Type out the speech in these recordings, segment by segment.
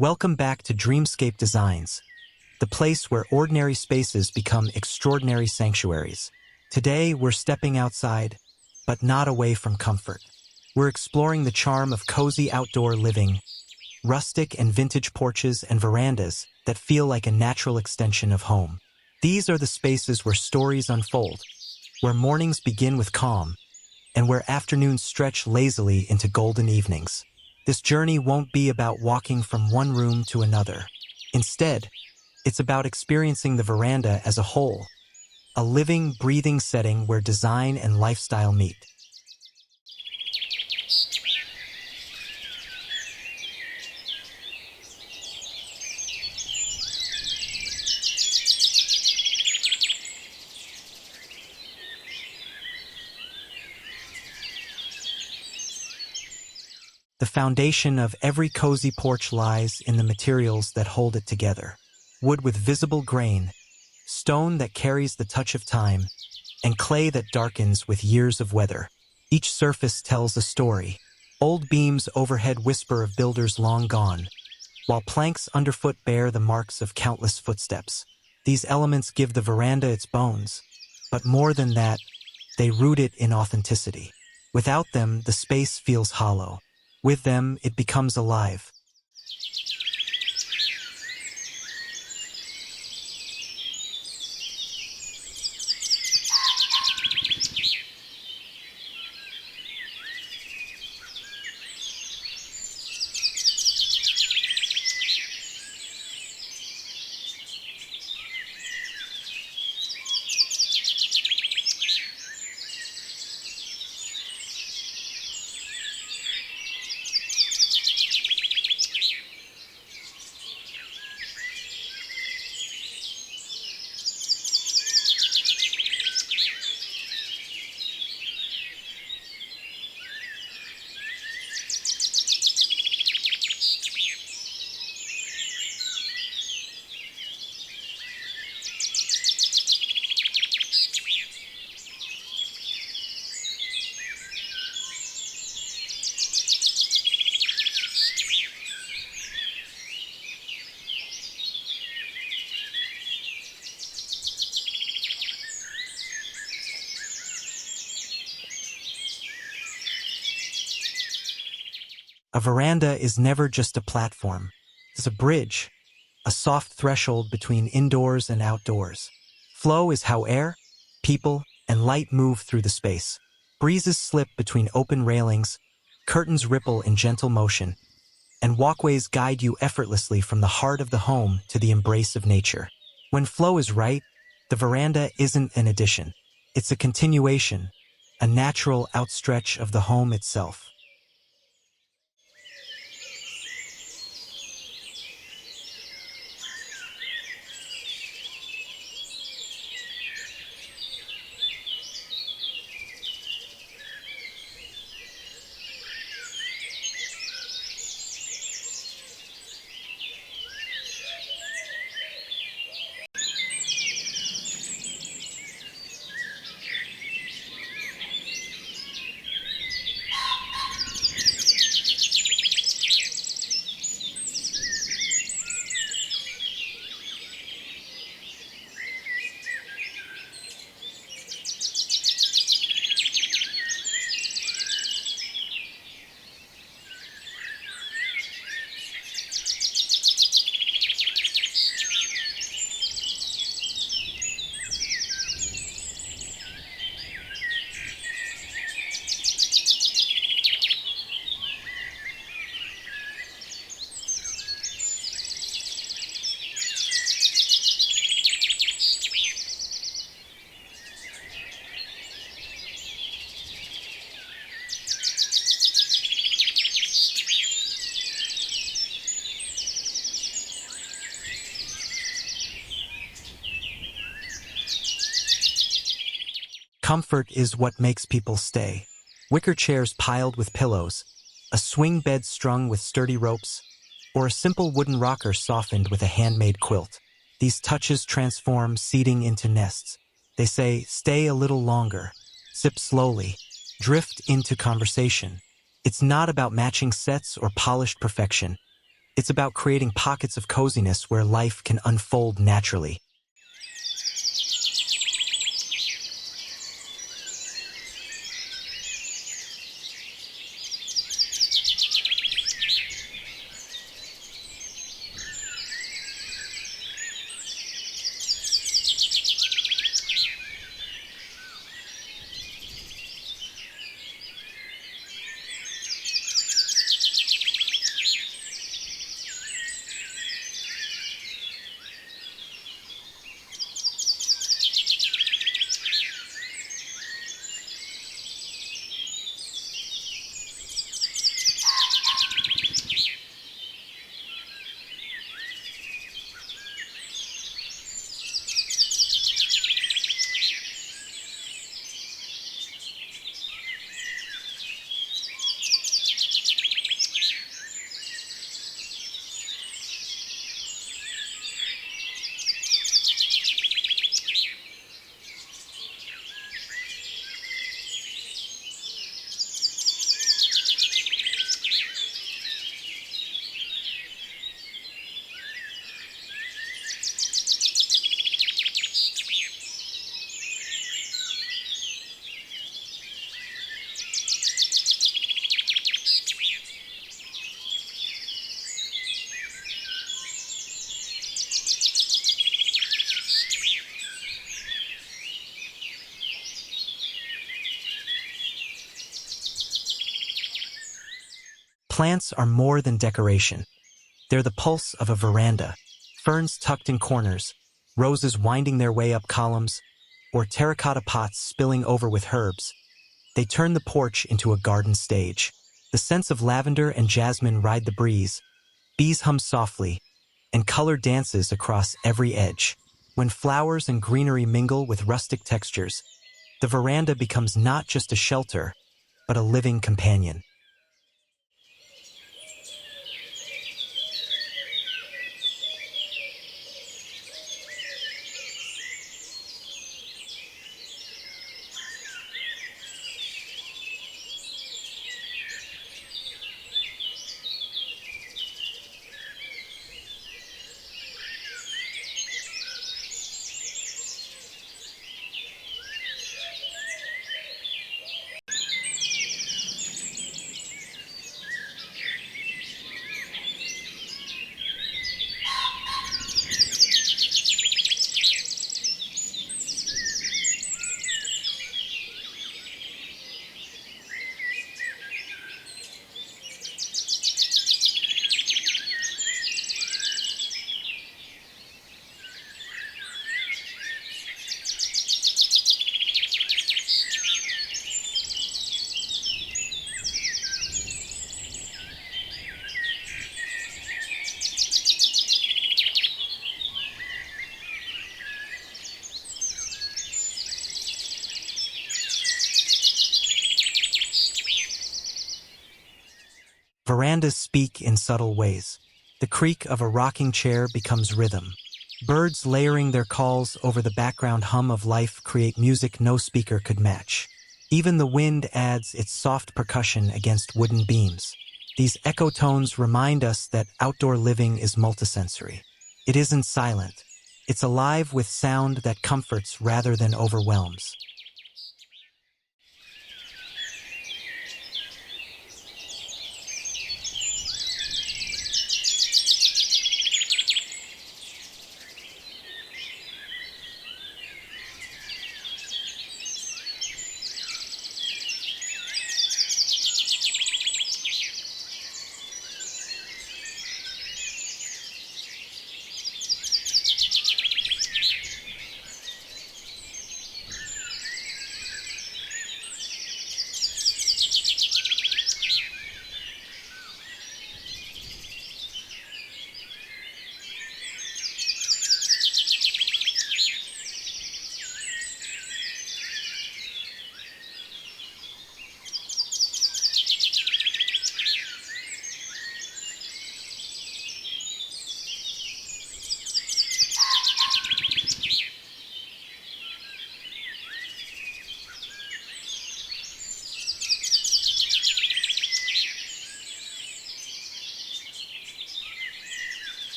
Welcome back to Dreamscape Designs, the place where ordinary spaces become extraordinary sanctuaries. Today, we're stepping outside, but not away from comfort. We're exploring the charm of cozy outdoor living, rustic and vintage porches and verandas that feel like a natural extension of home. These are the spaces where stories unfold, where mornings begin with calm, and where afternoons stretch lazily into golden evenings. This journey won't be about walking from one room to another. Instead, it's about experiencing the veranda as a whole, a living, breathing setting where design and lifestyle meet. The foundation of every cozy porch lies in the materials that hold it together. Wood with visible grain, stone that carries the touch of time, and clay that darkens with years of weather. Each surface tells a story. Old beams overhead whisper of builders long gone, while planks underfoot bear the marks of countless footsteps. These elements give the veranda its bones, but more than that, they root it in authenticity. Without them, the space feels hollow. With them, it becomes alive. A veranda is never just a platform. It's a bridge, a soft threshold between indoors and outdoors. Flow is how air, people, and light move through the space. Breezes slip between open railings, curtains ripple in gentle motion, and walkways guide you effortlessly from the heart of the home to the embrace of nature. When flow is right, the veranda isn't an addition. It's a continuation, a natural outstretch of the home itself. Comfort is what makes people stay. Wicker chairs piled with pillows, a swing bed strung with sturdy ropes, or a simple wooden rocker softened with a handmade quilt. These touches transform seating into nests. They say, stay a little longer, sip slowly, drift into conversation. It's not about matching sets or polished perfection. It's about creating pockets of coziness where life can unfold naturally. Plants are more than decoration. They're the pulse of a veranda. Ferns tucked in corners, roses winding their way up columns, or terracotta pots spilling over with herbs. They turn the porch into a garden stage. The scents of lavender and jasmine ride the breeze, bees hum softly, and color dances across every edge. When flowers and greenery mingle with rustic textures, the veranda becomes not just a shelter, but a living companion. Verandas speak in subtle ways. The creak of a rocking chair becomes rhythm. Birds layering their calls over the background hum of life create music no speaker could match. Even the wind adds its soft percussion against wooden beams. These echo tones remind us that outdoor living is multisensory. It isn't silent. It's alive with sound that comforts rather than overwhelms.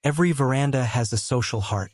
Every veranda has a social heart,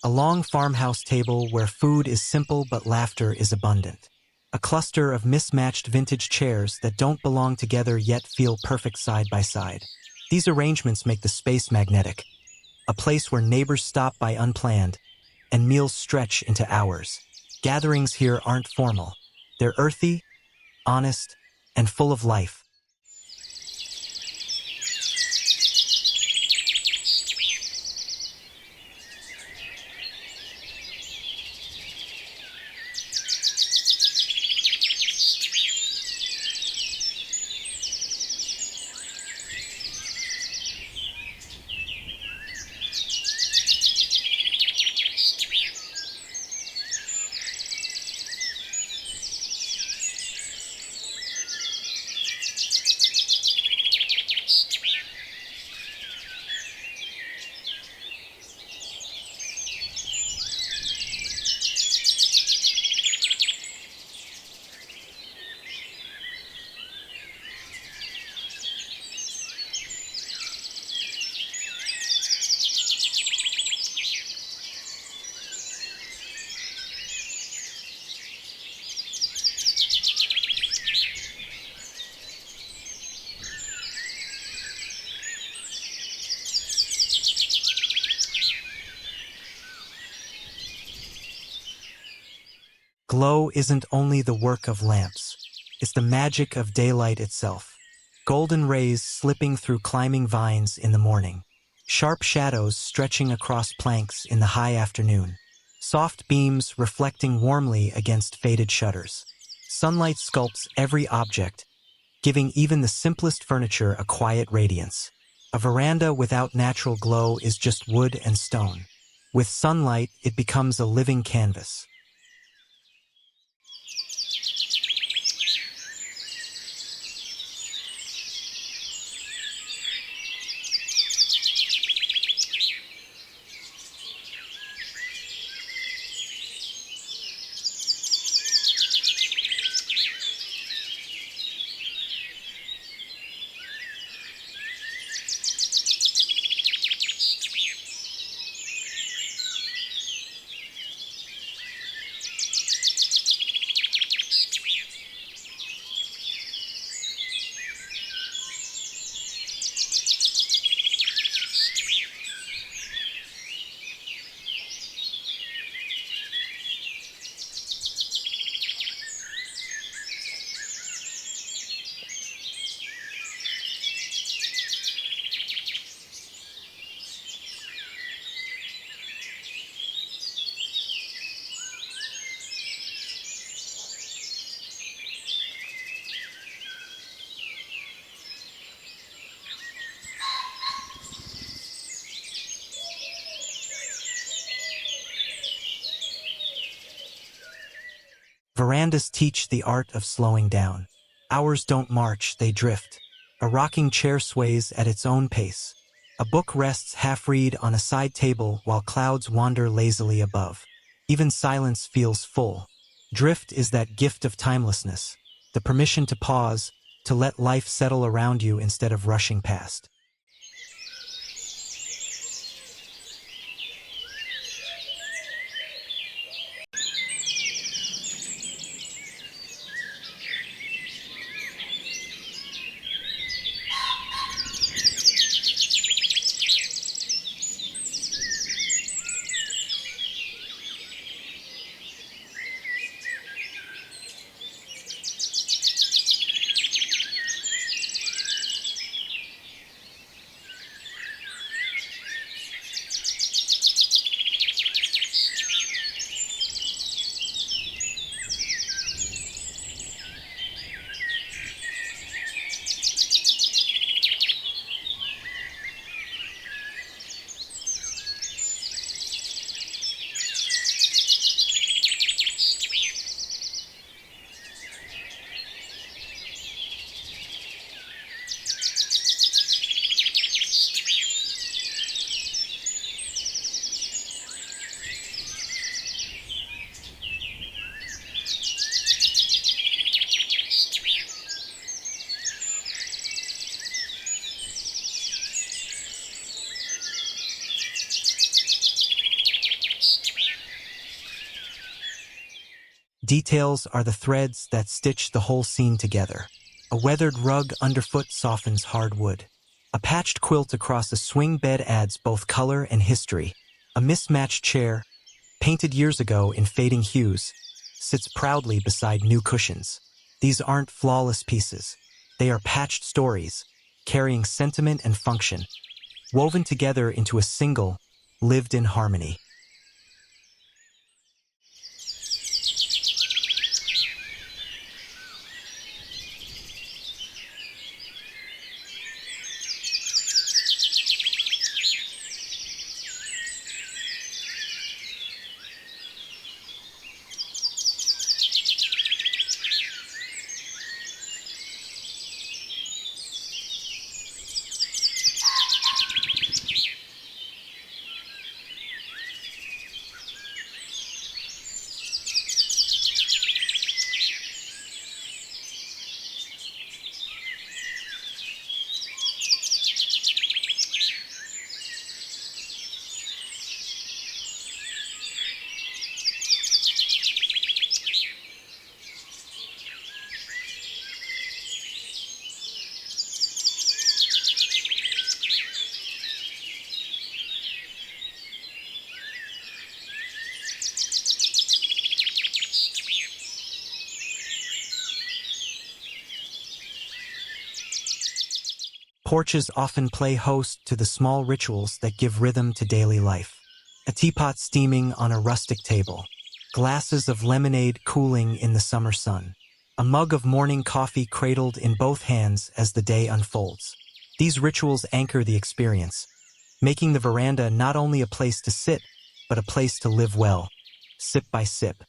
a long farmhouse table where food is simple but laughter is abundant. A cluster of mismatched vintage chairs that don't belong together yet feel perfect side by side. These arrangements make the space magnetic, a place where neighbors stop by unplanned, and meals stretch into hours. Gatherings here aren't formal. They're earthy, honest, and full of life. Glow isn't only the work of lamps. It's the magic of daylight itself. Golden rays slipping through climbing vines in the morning. Sharp shadows stretching across planks in the high afternoon. Soft beams reflecting warmly against faded shutters. Sunlight sculpts every object, giving even the simplest furniture a quiet radiance. A veranda without natural glow is just wood and stone. With sunlight, it becomes a living canvas. Verandas teach the art of slowing down. Hours don't march, they drift. A rocking chair sways at its own pace. A book rests half-read on a side table while clouds wander lazily above. Even silence feels full. Drift is that gift of timelessness, the permission to pause, to let life settle around you instead of rushing past. Details are the threads that stitch the whole scene together. A weathered rug underfoot softens hard wood. A patched quilt across a swing bed adds both color and history. A mismatched chair, painted years ago in fading hues, sits proudly beside new cushions. These aren't flawless pieces. They are patched stories, carrying sentiment and function, woven together into a single, lived-in harmony. Porches often play host to the small rituals that give rhythm to daily life. A teapot steaming on a rustic table, glasses of lemonade cooling in the summer sun, a mug of morning coffee cradled in both hands as the day unfolds. These rituals anchor the experience, making the veranda not only a place to sit, but a place to live well, sip by sip.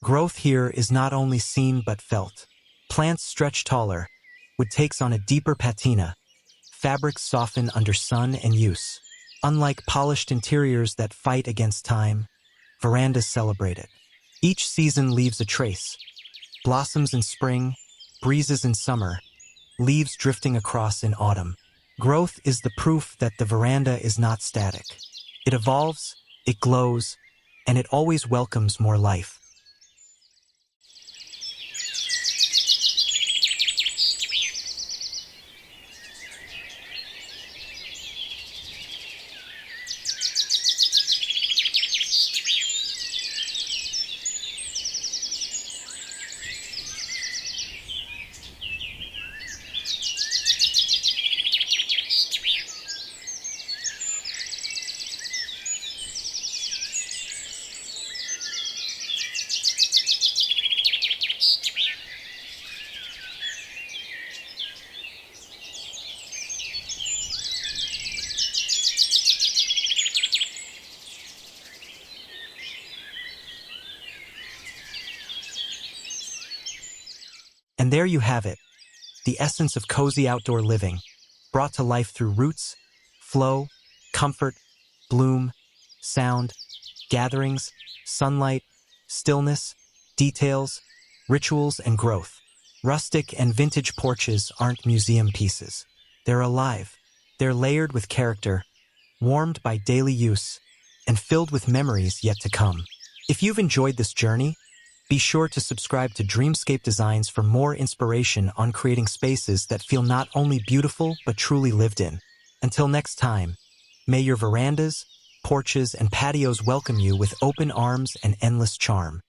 Growth here is not only seen but felt. Plants stretch taller, wood takes on a deeper patina, fabrics soften under sun and use. Unlike polished interiors that fight against time, verandas celebrate it. Each season leaves a trace. Blossoms in spring, breezes in summer, leaves drifting across in autumn. Growth is the proof that the veranda is not static. It evolves, it glows, and it always welcomes more life. And there you have it, the essence of cozy outdoor living, brought to life through roots, flow, comfort, bloom, sound, gatherings, sunlight, stillness, details, rituals, and growth. Rustic and vintage porches aren't museum pieces. They're alive. They're layered with character, warmed by daily use, and filled with memories yet to come. If you've enjoyed this journey, be sure to subscribe to Dreamscape Designs for more inspiration on creating spaces that feel not only beautiful but truly lived in. Until next time, may your verandas, porches, and patios welcome you with open arms and endless charm.